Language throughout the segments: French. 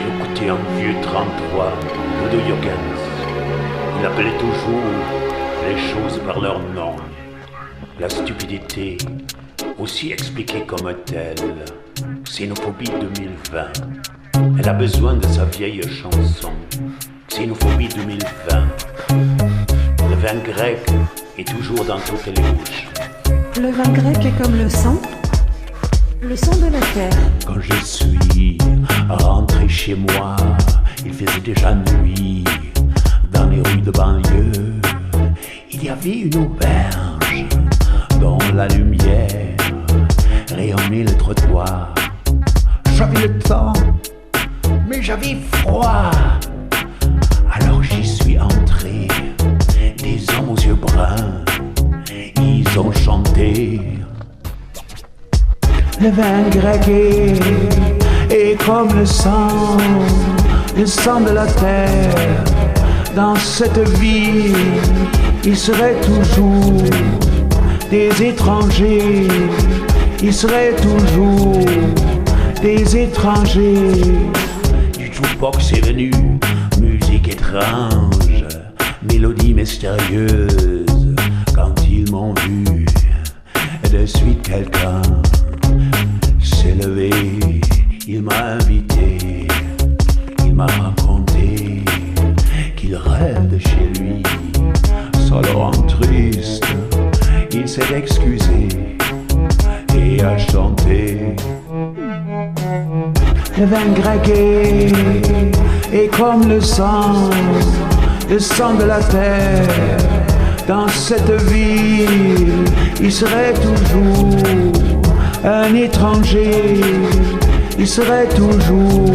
J'ai écouté un vieux 33, Ludo Yogens. Il appelait toujours les choses par leur nom. La stupidité, aussi expliquée comme telle, Xénophobie 2020. Elle a besoin de sa vieille chanson, Xénophobie 2020. Le vin grec est toujours dans toutes les bouches. Le vin grec est comme le sang de la terre. Quand je suis rentré chez moi, il faisait déjà nuit. Dans les rues de banlieue, il y avait une auberge dont la lumière rayonnait le trottoir. J'avais le temps, mais j'avais froid. Alors j'y suis entré, des hommes aux yeux bruns, ils ont chanté. Le vin grec est comme le sang de la terre. Dans cette ville, il serait toujours des étrangers. Il serait toujours des étrangers. Du jukebox est venu, musique étrange, mélodie mystérieuse. Quand ils m'ont vu, de suite quelqu'un s'est levé, il m'a invité, il m'a raconté qu'il rêve de chez lui. Ça le rend triste, il s'est excusé et a chanté. Le vin grec est comme le sang de la terre. Dans cette ville, il serait toujours un étranger. Il serait toujours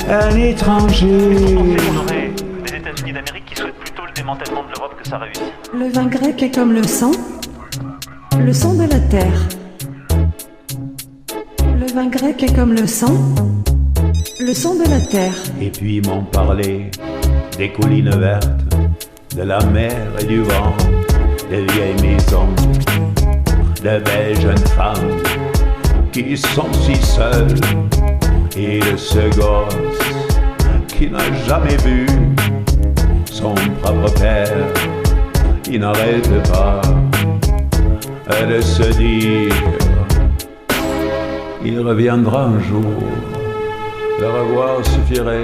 un étranger. On aurait des États-Unis d'Amérique qui souhaitent plutôt le démantèlement de l'Europe que sa réussite. Le vin grec est comme le sang de la terre. Le vin grec est comme le sang de la terre. Et puis ils m'ont parlé des collines vertes, de la mer et du vent, des vieilles maisons, de belles jeunes femmes qui sont si seules, et de ce gosse qui n'a jamais vu son propre père. Il n'arrête pas de se dire il reviendra un jour. Le revoir suffirait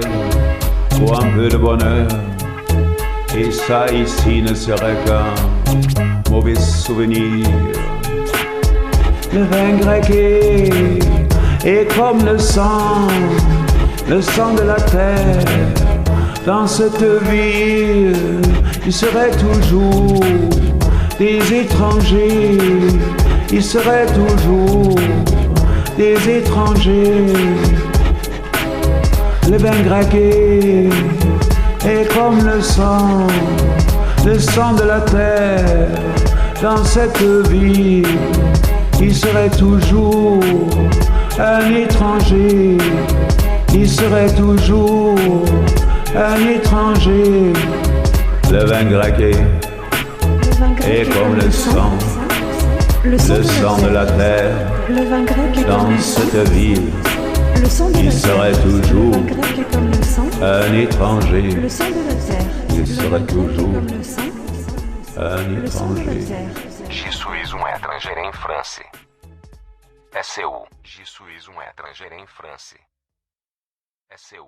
pour un peu de bonheur. Et ça ici ne serait qu'un mauvais souvenir. Le vin grec est comme le sang de la terre. Dans cette ville, il serait toujours des étrangers. Il serait toujours des étrangers. Le vin grec est comme le sang de la terre. Dans cette ville, il serait toujours un étranger. Il serait toujours un étranger. Le vin grec est comme le sang de la terre. Le vin grec est Dans comme le cette ville, le sang de il la serait terre. toujours Le vin grec est comme le sang un étranger. de la terre. Il serait toujours Comme le sang un de la étranger. terre. Je suis um étranger em França. É seu. Je suis um étranger em França. É seu.